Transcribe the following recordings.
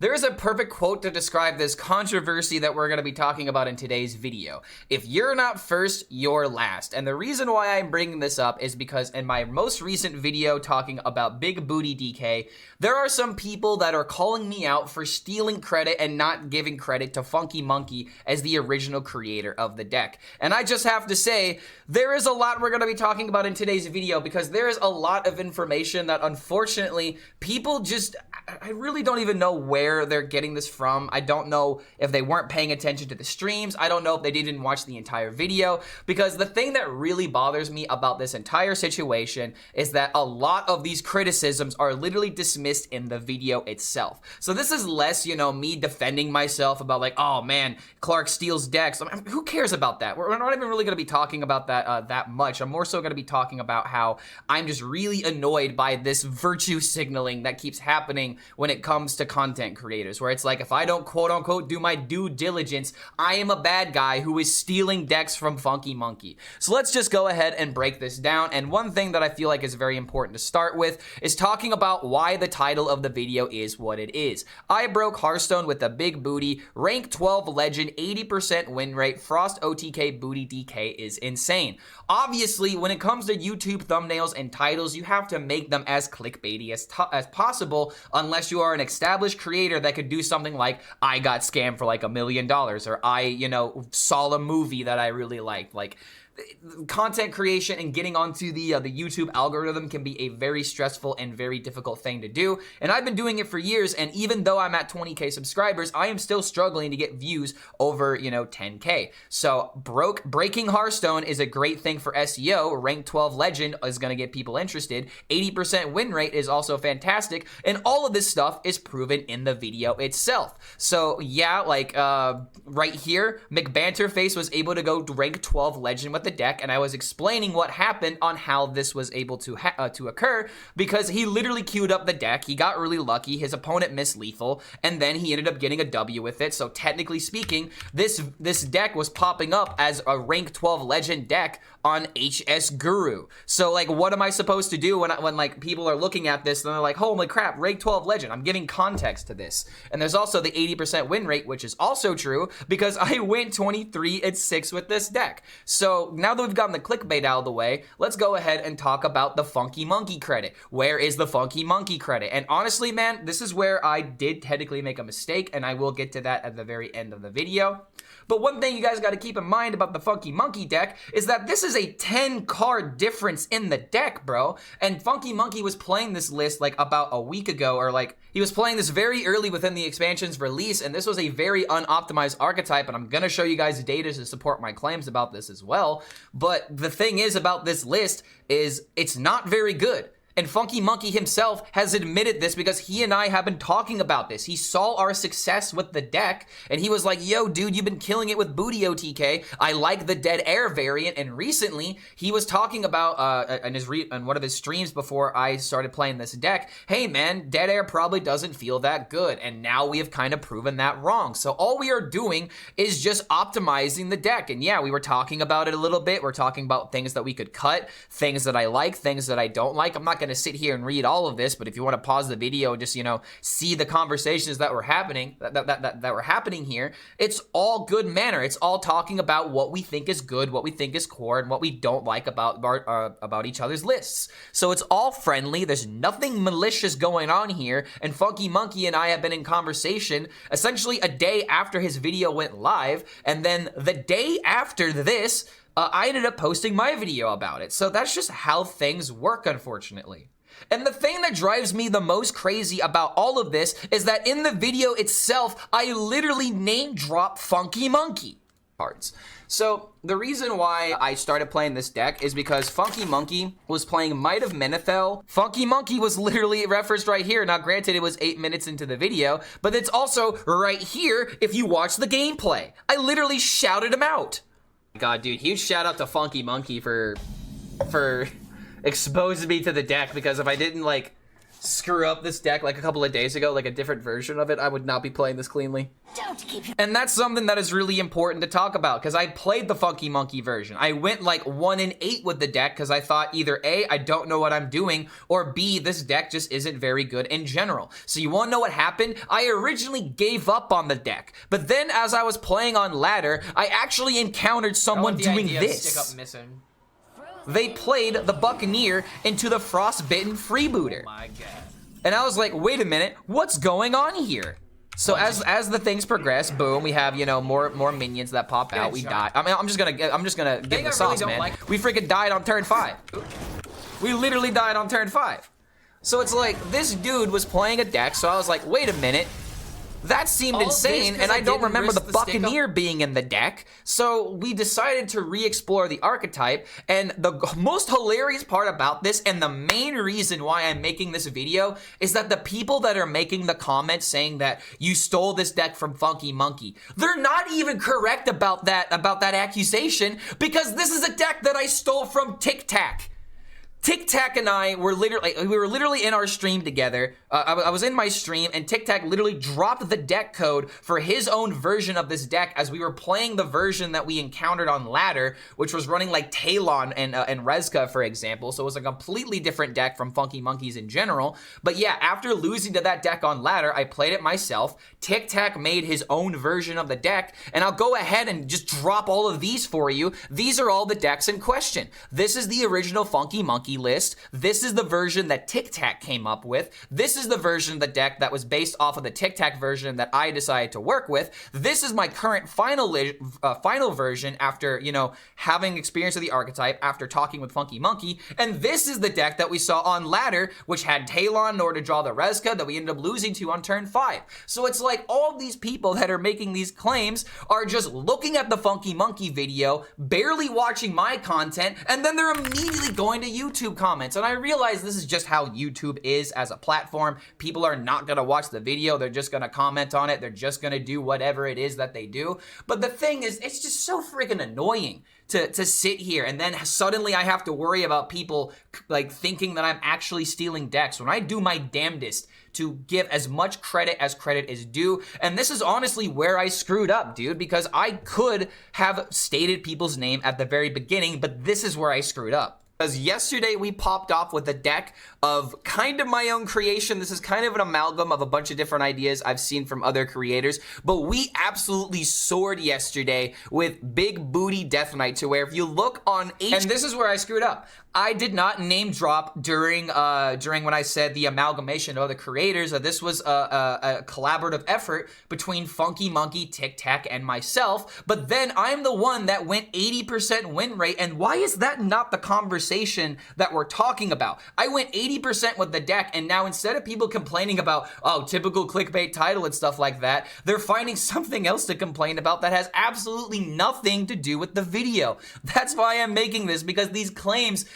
There is a perfect quote to describe this controversy that we're going to be talking about in today's video. If you're not first, you're last. And the reason why I'm bringing this up is because in my most recent video talking about Big Booty DK, there are some people that are calling me out for stealing credit and not giving credit to Funky Monki as the original creator of the deck. And I just have to say, there is a lot we're going to be talking about in today's video because there is a lot of information that unfortunately people just, I really don't even know where they're getting this from. I don't know if they weren't paying attention to the streams. I don't know if they didn't watch the entire video, because the thing that really bothers me about this entire situation is that a lot of these criticisms are literally dismissed in the video itself. So this is less, you know, me defending myself about like, oh man, Clark steals decks. I mean, who cares about that? We're not even really going to be talking about that that much. I'm more so going to be talking about how I'm just really annoyed by this virtue signaling that keeps happening when it comes to content creators, where it's like, if I don't quote unquote do my due diligence, I am a bad guy who is stealing decks from Funky Monki. So let's just go ahead and break this down. And one thing that I feel like is very important to start with is talking about why the title of the video is what it is. I broke Hearthstone with a big booty, rank 12 legend, 80% win rate, Frost OTK booty DK is insane. Obviously, when it comes to YouTube thumbnails and titles, you have to make them as clickbaity as possible, unless you are an established creator that could do something like, I got scammed for like $1 million, or I, you know, saw a movie that I really liked. Like, content creation and getting onto the YouTube algorithm can be a very stressful and very difficult thing to do, and I've been doing it for years, and even though I'm at 20k subscribers, I am still struggling to get views over, you know, 10k. So breaking Hearthstone is a great thing for SEO. Rank 12 legend is going to get people interested. 80% win rate is also fantastic, and all of this stuff is proven in the video itself. So yeah, like right here, McBanterface was able to go rank 12 legend with the deck, and I was explaining what happened on how this was able to occur, because he literally queued up the deck, he got really lucky, his opponent missed lethal, and then he ended up getting a W with it. So technically speaking, this deck was popping up as a rank 12 legend deck on HS Guru. So like, what am I supposed to do when like people are looking at this and they're like, holy crap, rank 12 legend? I'm giving context to this. And there's also the 80% win rate, which is also true because I went 23-6 with this deck. So now that we've gotten the clickbait out of the way, let's go ahead and talk about the Funky Monki credit. Where is the Funky Monki credit? And honestly, man, this is where I did technically make a mistake, and I will get to that at the very end of the video. But one thing you guys got to keep in mind about the Funky Monki deck is that this is a 10 card difference in the deck, bro. And Funky Monki was playing this list like about a week ago, or like he was playing this very early within the expansion's release, and this was a very unoptimized archetype, and I'm gonna show you guys data to support my claims about this as well. But the thing is about this list is it's not very good. And Funky Monki himself has admitted this because he and I have been talking about this. He saw our success with the deck, and he was like, yo, dude, you've been killing it with Booty OTK. I like the Dead Air variant. And recently, he was talking about, on one of his streams before I started playing this deck, hey, man, Dead Air probably doesn't feel that good. And now we have kind of proven that wrong. So all we are doing is just optimizing the deck. And yeah, we were talking about it a little bit. We're talking about things that we could cut, things that I like, things that I don't like. I'm not going to sit here and read all of this, but if you want to pause the video and just, you know, see the conversations that were happening that were happening here, it's all good manner. It's all talking about what we think is good, what we think is core, and what we don't like about each other's lists. So it's all friendly. There's nothing malicious going on here. And Funky Monki and I have been in conversation essentially a day after his video went live, and then the day after this, I ended up posting my video about it. So that's just how things work, unfortunately. And the thing that drives me the most crazy about all of this is that in the video itself, I literally name drop Funky Monki cards. So the reason why I started playing this deck is because Funky Monki was playing Might of Menethil. Funky Monki was literally referenced right here. Now granted, it was 8 minutes into the video, but it's also right here if you watch the gameplay. I literally shouted him out. God, dude, huge shout out to Funky Monki for exposing me to the deck, because if I didn't like screw up this deck like a couple of days ago, like a different version of it, I would not be playing this cleanly. And that's something that is really important to talk about, because I played the Funky Monkey version. I went like 1-8 with the deck because I thought either A, I don't know what I'm doing, or B, this deck just isn't very good in general. So you want to know what happened? I originally gave up on the deck, but then as I was playing on ladder, I actually encountered someone doing this. They played the Buccaneer into the Frostbitten Freebooter. Oh my god. And I was like, wait a minute, what's going on here? So as the things progress, boom, we have, you know, more minions that pop out. We die. I mean, I'm just gonna give the sauce, man. We freaking died on turn 5. We literally died on turn 5. So it's like, this dude was playing a deck, so I was like, wait a minute. That seemed insane, and I don't remember the Buccaneer being in the deck, so we decided to re-explore the archetype, and the most hilarious part about this, and the main reason why I'm making this video, is that the people that are making the comments saying that you stole this deck from Funky Monkey, they're not even correct about that accusation, because this is a deck that I stole from TicTac. TicTac and I were literally in our stream together. I was in my stream, and TicTac literally dropped the deck code for his own version of this deck as we were playing the version that we encountered on ladder, which was running like Talon and Rezka, for example. So it was a completely different deck from Funky Monkeys in general. But yeah, after losing to that deck on ladder, I played it myself. TicTac made his own version of the deck, and I'll go ahead and just drop all of these for you. These are all the decks in question. This is the original Funky Monkey list. This is the version that TicTac came up with. This is the version of the deck that was based off of the TicTac version that I decided to work with. This is my current final version after, you know, having experience with the archetype, after talking with Funky Monkey. And this is the deck that we saw on ladder, which had Talon in order to draw the Rezka that we ended up losing to on turn 5. So it's like all these people that are making these claims are just looking at the Funky Monkey video, barely watching my content, and then they're immediately going to YouTube comments. And I realize this is just how YouTube is as a platform. People are not gonna watch the video, they're just gonna comment on it, they're just gonna do whatever it is that they do. But the thing is, it's just so freaking annoying to sit here and then suddenly I have to worry about people like thinking that I'm actually stealing decks when I do my damnedest to give as much credit as credit is due. And this is honestly where I screwed up, dude, because I could have stated people's name at the very beginning, but this is where I screwed up. Because yesterday we popped off with a deck of kind of my own creation. This is kind of an amalgam of a bunch of different ideas I've seen from other creators, but we absolutely soared yesterday with Big Booty Death Knight to where if you look on and this is where I screwed up. I did not name drop during when I said the amalgamation of other creators. This was a collaborative effort between Funky Monkey, TicTac, and myself. But then I'm the one that went 80% win rate. And why is that not the conversation that we're talking about? I went 80% with the deck, and now instead of people complaining about, oh, typical clickbait title and stuff like that, they're finding something else to complain about that has absolutely nothing to do with the video. That's why I'm making this, because these claims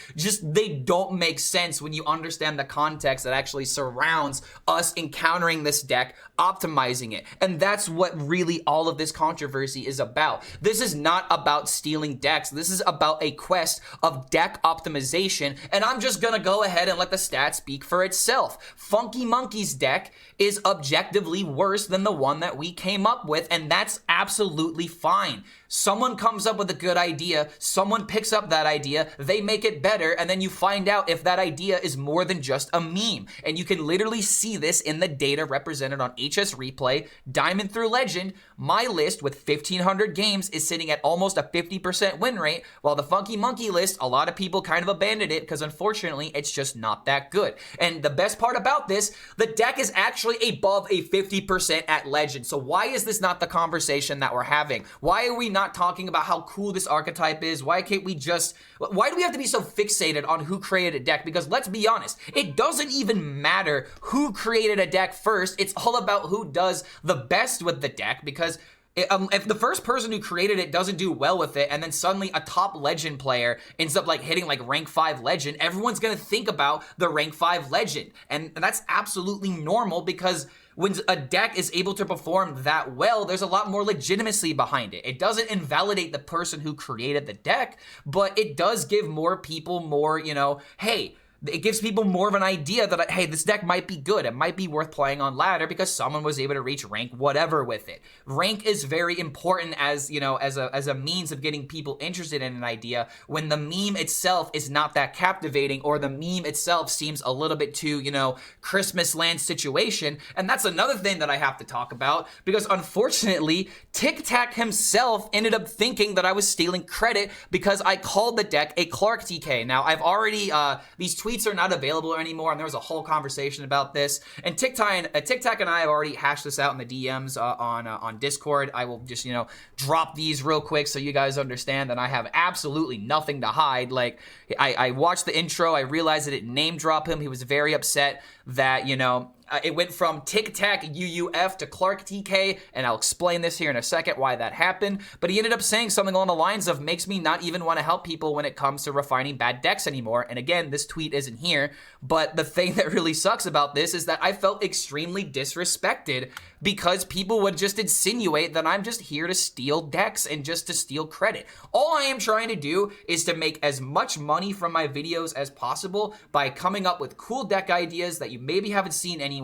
they don't make sense when you understand the context that actually surrounds us encountering this deck, optimizing it. And that's what really all of this controversy is about. This is not about stealing decks. This is about a quest of deck optimization, and I'm just gonna go ahead and let the stats speak for itself. Funky Monkey's deck is objectively worse than the one that we came up with, and that's absolutely fine. Someone comes up with a good idea, someone picks up that idea, they make it better, and then you find out if that idea is more than just a meme. And you can literally see this in the data represented on HSReplay, Diamond through Legend. My list with 1,500 games is sitting at almost a 50% win rate, while the Funky Monkey list, a lot of people kind of abandoned it because unfortunately it's just not that good. And the best part about this, the deck is actually above a 50% at Legend. So why is this not the conversation that we're having? Why are we not talking about how cool this archetype is? Why do we have to be so fixated on who created a deck? Because let's be honest, it doesn't even matter who created a deck first. It's all about who does the best with the deck, because if the first person who created it doesn't do well with it, and then suddenly a top Legend player ends up like hitting like rank 5 Legend, everyone's gonna think about the rank 5 Legend. And that's absolutely normal, because when a deck is able to perform that well, there's a lot more legitimacy behind it. It doesn't invalidate the person who created the deck, but it does give more people more, you know, hey, it gives people more of an idea that, hey, this deck might be good. It might be worth playing on ladder because someone was able to reach rank whatever with it. Rank is very important as, you know, as a means of getting people interested in an idea when the meme itself is not that captivating, or the meme itself seems a little bit too, you know, Christmas land situation. And that's another thing that I have to talk about, because unfortunately, TicTac himself ended up thinking that I was stealing credit because I called the deck a ClarkTK. Now, I've already, these tweets are not available anymore, and there was a whole conversation about this. And TicTac and I have already hashed this out in the DMs on Discord. I will just, you know, drop these real quick so you guys understand that I have absolutely nothing to hide. Like, I watched the intro, I realized that it name drop him. He was very upset that, you know, it went from TicTac UUF to ClarkTK, and I'll explain this here in a second why that happened. But he ended up saying something along the lines of, makes me not even want to help people when it comes to refining bad decks anymore. And again, this tweet isn't here, but the thing that really sucks about this is that I felt extremely disrespected because people would just insinuate that I'm just here to steal decks and just to steal credit. All I am trying to do is to make as much money from my videos as possible by coming up with cool deck ideas that you maybe haven't seen anywhere,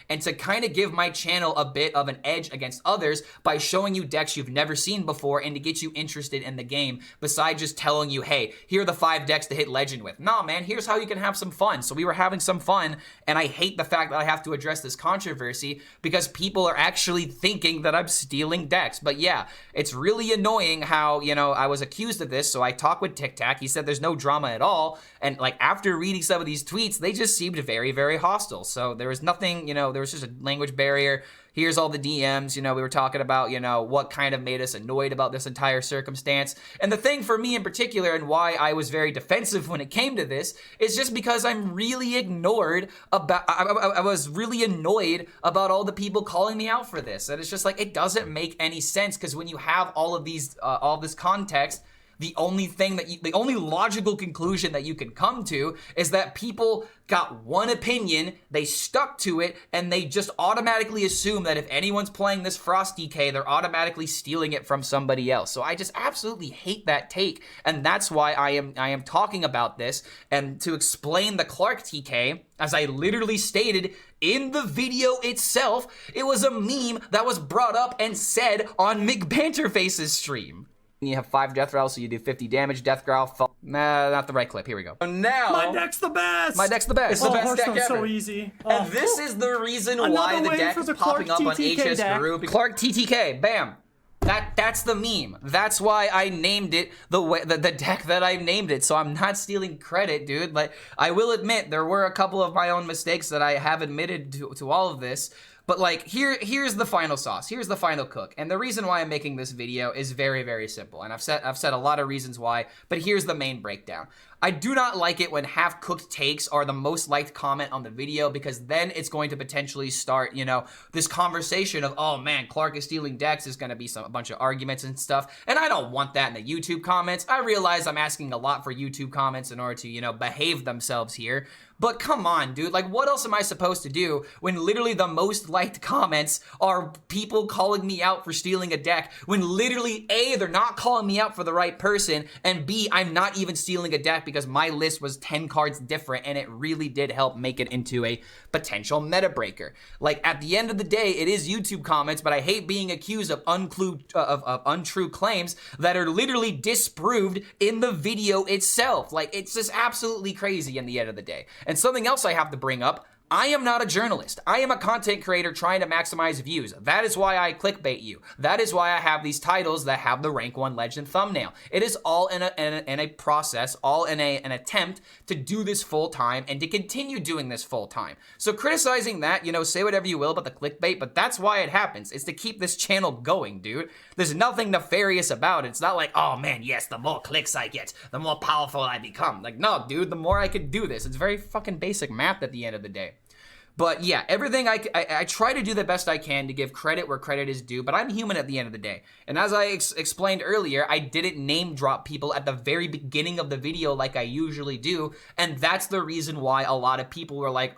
and to kind of give my channel a bit of an edge against others by showing you decks you've never seen before and to get you interested in the game, besides just telling you, hey, here are the 5 decks to hit legend with. Nah, man, here's how you can have some fun. So we were having some fun, and I hate the fact that I have to address this controversy because people are actually thinking that I'm stealing decks. But yeah, it's really annoying how, you know, I was accused of this, so I talked with TicTac. He said there's no drama at all, and like after reading some of these tweets, they just seemed very, very hostile. So there was nothing, you know, there was just a language barrier. Here's all the DMs, you know, we were talking about, you know, what kind of made us annoyed about this entire circumstance. And the thing for me in particular, and why I was very defensive when it came to this, is just because I'm really ignored about, I was really annoyed about all the people calling me out for this. And it's just like, it doesn't make any sense, because when you have all of these, all this context, the only thing that the only logical conclusion that you can come to is that people got one opinion, they stuck to it, and they just automatically assume that if anyone's playing this Frost DK, they're automatically stealing it from somebody else. So I just absolutely hate that take, and that's why I am talking about this, and to explain the ClarkTK, as I literally stated in the video itself, it was a meme that was brought up and said on McBanterface's stream. You have 5 death growls, so you do 50 damage. Death growl, nah, not the right clip. Here we go. So now, my deck's the best. My deck's the best. It's the best deck ever. So easy. And this is the reason why the deck is popping up on HSReplay. ClarkTK, bam. That's the meme. That's why I named it the deck that I named it. So I'm not stealing credit, dude. Like, I will admit there were a couple of my own mistakes that I have admitted to all of this. But like, here's the final sauce. Here's the final cook. And the reason why I'm making this video is very, very simple. And I've said a lot of reasons why, but here's the main breakdown. I do not like it when half-cooked takes are the most liked comment on the video, because then it's going to potentially start, you know, this conversation of, oh man, Clark is stealing decks, is going to be a bunch of arguments and stuff. And I don't want that in the YouTube comments. I realize I'm asking a lot for YouTube comments in order to, you know, behave themselves here. But come on, dude, like, what else am I supposed to do when literally the most liked comments are people calling me out for stealing a deck, when literally A, they're not calling me out for the right person, and B, I'm not even stealing a deck because my list was 10 cards different, and it really did help make it into a potential meta breaker. Like, at the end of the day, it is YouTube comments, but I hate being accused of untrue claims that are literally disproved in the video itself. Like, it's just absolutely crazy in the end of the day. And something else I have to bring up, I am not a journalist. I am a content creator trying to maximize views. That is why I clickbait you. That is why I have these titles that have the rank 1 legend thumbnail. It is all in a process, all in an attempt to do this full time and to continue doing this full time. So criticizing that, you know, say whatever you will about the clickbait, but that's why it happens. It's to keep this channel going, dude. There's nothing nefarious about it. It's not like, oh man, yes, the more clicks I get, the more powerful I become. Like, no, dude, the more I can do this. It's very fucking basic math at the end of the day. But yeah, everything I try to do the best I can to give credit where credit is due, but I'm human at the end of the day. And as I explained earlier, I didn't name drop people at the very beginning of the video like I usually do, and that's the reason why a lot of people were like,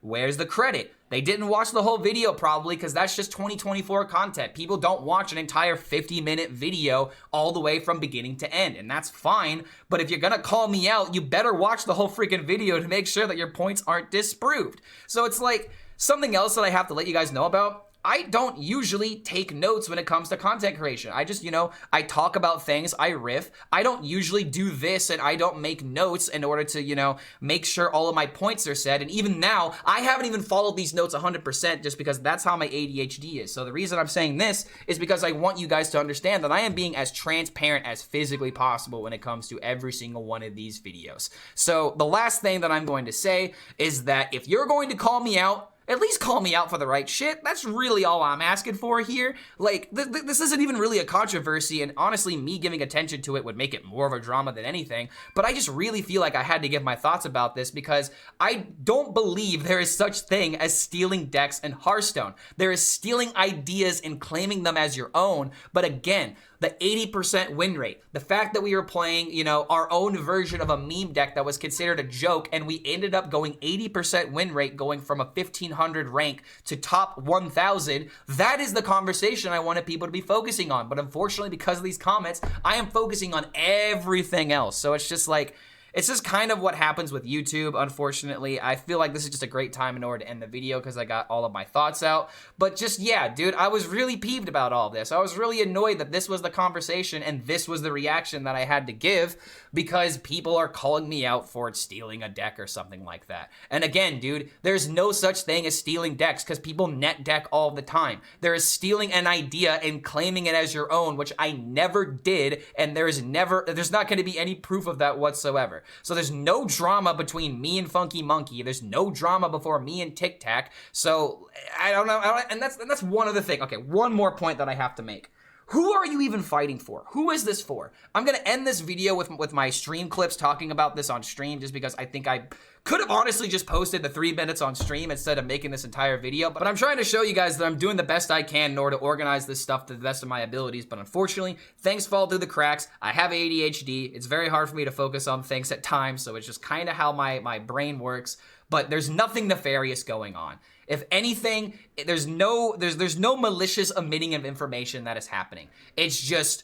where's the credit? They didn't watch the whole video probably because that's just 2024 content. People don't watch an entire 50-minute video all the way from beginning to end, and that's fine. But if you're gonna call me out, you better watch the whole freaking video to make sure that your points aren't disproved. So it's like something else that I have to let you guys know about. I don't usually take notes when it comes to content creation. I just, I talk about things, I riff. I don't usually do this, and I don't make notes in order to, make sure all of my points are said. And even now, I haven't even followed these notes 100% just because that's how my ADHD is. So the reason I'm saying this is because I want you guys to understand that I am being as transparent as physically possible when it comes to every single one of these videos. So the last thing that I'm going to say is that if you're going to call me out, at least call me out for the right shit. That's really all I'm asking for here. Like, this isn't even really a controversy, and honestly, me giving attention to it would make it more of a drama than anything, but I just really feel like I had to give my thoughts about this because I don't believe there is such thing as stealing decks in Hearthstone. There is stealing ideas and claiming them as your own, but again, the 80% win rate, the fact that we were playing, our own version of a meme deck that was considered a joke, and we ended up going 80% win rate, going from a 1500 rank to top 1000, that is the conversation I wanted people to be focusing on. But unfortunately, because of these comments, I am focusing on everything else. So it's just like, it's just kind of what happens with YouTube, unfortunately. I feel like this is just a great time in order to end the video because I got all of my thoughts out. But just, yeah, dude, I was really peeved about all this. I was really annoyed that this was the conversation and this was the reaction that I had to give because people are calling me out for stealing a deck or something like that. And again, dude, there's no such thing as stealing decks because people net deck all the time. There is stealing an idea and claiming it as your own, which I never did, and there's not going to be any proof of that whatsoever. So there's no drama between me and Funky Monki. There's no drama before me and TicTac. So I don't know. And that's one other thing. Okay, one more point that I have to make. Who are you even fighting for? Who is this for? I'm going to end this video with my stream clips talking about this on stream just because I think I could have honestly just posted the 3 minutes on stream instead of making this entire video. But I'm trying to show you guys that I'm doing the best I can in order to organize this stuff to the best of my abilities. But unfortunately, things fall through the cracks. I have ADHD. It's very hard for me to focus on things at times. So it's just kind of how my brain works. But there's nothing nefarious going on. If anything, there's no malicious omitting of information that is happening. It's just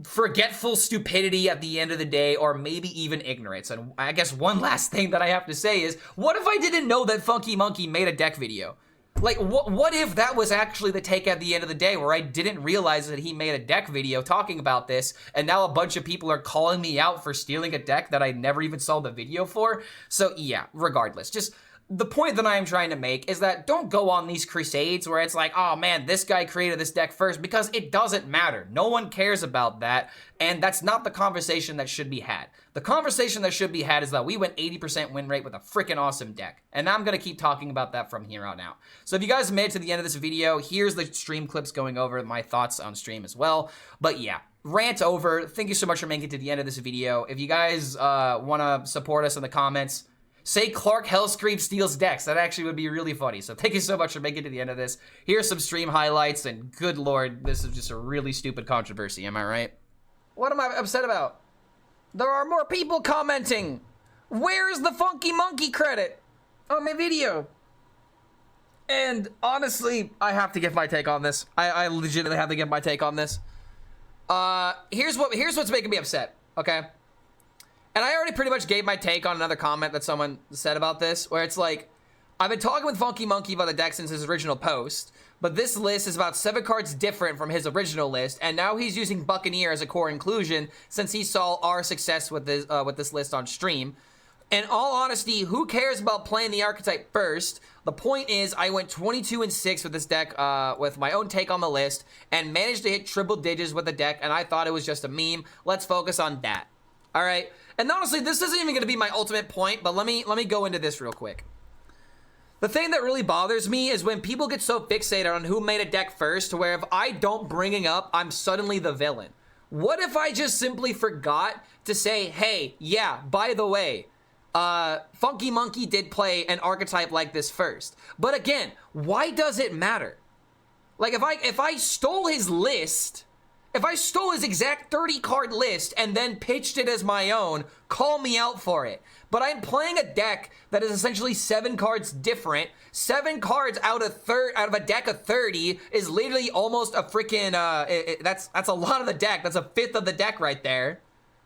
forgetful stupidity at the end of the day, or maybe even ignorance. And I guess one last thing that I have to say is, what if I didn't know that Funky Monki made a deck video? Like, what if that was actually the take at the end of the day, where I didn't realize that he made a deck video talking about this, and now a bunch of people are calling me out for stealing a deck that I never even saw the video for? So yeah, regardless, just the point that I am trying to make is that don't go on these crusades where it's like, oh man, this guy created this deck first, because it doesn't matter. No one cares about that, and that's not the conversation that should be had. The conversation that should be had is that we went 80% win rate with a freaking awesome deck, and I'm going to keep talking about that from here on out. So if you guys made it to the end of this video, here's the stream clips going over my thoughts on stream as well. But yeah, rant over. Thank you so much for making it to the end of this video. If you guys want to support us in the comments, say Clark HELLSCREAM steals decks. That actually would be really funny. So thank you so much for making it to the end of this. Here's some stream highlights, and good lord, this is just a really stupid controversy, am I right? What am I upset about? There are more people commenting. Where's the Funky Monki credit on my video? And honestly, I have to give my take on this. I legitimately have to give my take on this. Here's what's making me upset, okay? And I already pretty much gave my take on another comment that someone said about this, where it's like, I've been talking with Funky Monki about the deck since his original post, but this list is about 7 cards different from his original list, and now he's using Buccaneer as a core inclusion since he saw our success with this list on stream. In all honesty, who cares about playing the archetype first? The point is, I went 22-6 with this deck, with my own take on the list, and managed to hit triple digits with the deck, and I thought it was just a meme. Let's focus on that. All right, and honestly, this isn't even going to be my ultimate point, but let me go into this real quick. The thing that really bothers me is when people get so fixated on who made a deck first, to where if I don't bring it up, I'm suddenly the villain. What if I just simply forgot to say, hey, yeah, by the way, Funky Monki did play an archetype like this first. But again, why does it matter? Like, if I stole his list If I stole his exact 30 card list and then pitched it as my own, call me out for it. But I'm playing a deck that is essentially 7 cards different. 7 cards out of a deck of 30 is literally almost a freaking that's a lot of the deck. That's a fifth of the deck right there.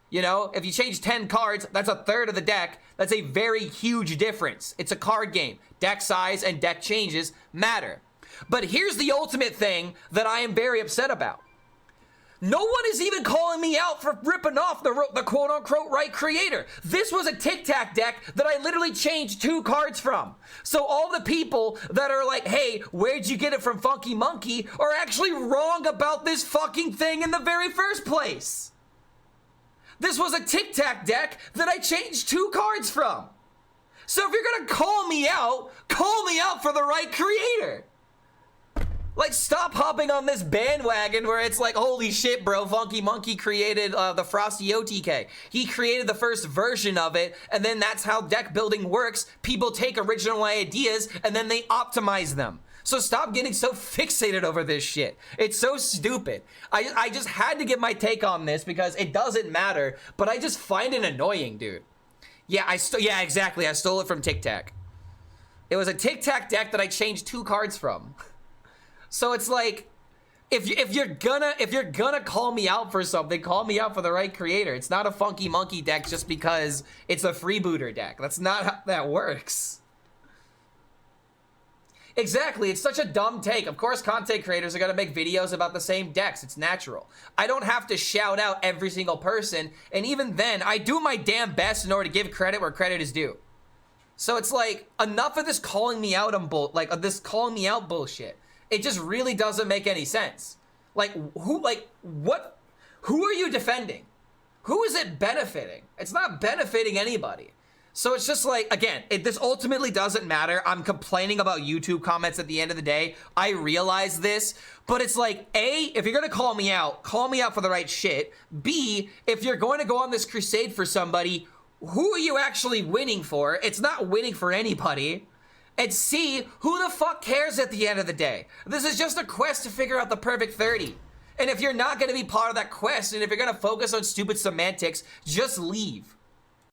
You know, if you change 10 cards, that's a third of the deck. That's a very huge difference. It's a card game. Deck size and deck changes matter. But here's the ultimate thing that I am very upset about. No one is even calling me out for ripping off the quote-unquote right creator. This was a TicTac deck that I literally changed 2 cards from. So all the people that are like, hey, where'd you get it from Funky Monki, are actually wrong about this fucking thing in the very first place. This was a TicTac deck that I changed 2 cards from. So if you're gonna call me out for the right creator. Like, stop hopping on this bandwagon where it's like, holy shit, bro, Funky Monki created the Frosty OTK. He created the first version of it, and then that's how deck building works. People take original ideas, and then they optimize them. So stop getting so fixated over this shit. It's so stupid. I just had to get my take on this because it doesn't matter, but I just find it annoying, dude. Yeah, yeah, exactly. I stole it from TicTac. It was a TicTac deck that I changed 2 cards from. So it's like, if you're gonna call me out for something, call me out for the right creator. It's not a Funky Monki deck just because it's a freebooter deck. That's not how that works. Exactly, it's such a dumb take. Of course, content creators are gonna make videos about the same decks. It's natural. I don't have to shout out every single person, and even then, I do my damn best in order to give credit where credit is due. So it's like, enough of this calling me out on this calling me out bullshit. It just really doesn't make any sense. Like, who are you defending? Who is it benefiting? It's not benefiting anybody. So it's just like, again, this ultimately doesn't matter. I'm complaining about YouTube comments at the end of the day. I realize this, but it's like, A, if you're gonna call me out for the right shit. B, if you're going to go on this crusade for somebody, who are you actually winning for? It's not winning for anybody. And C, who the fuck cares at the end of the day? This is just a quest to figure out the perfect 30. And if you're not gonna be part of that quest, and if you're gonna focus on stupid semantics, just leave.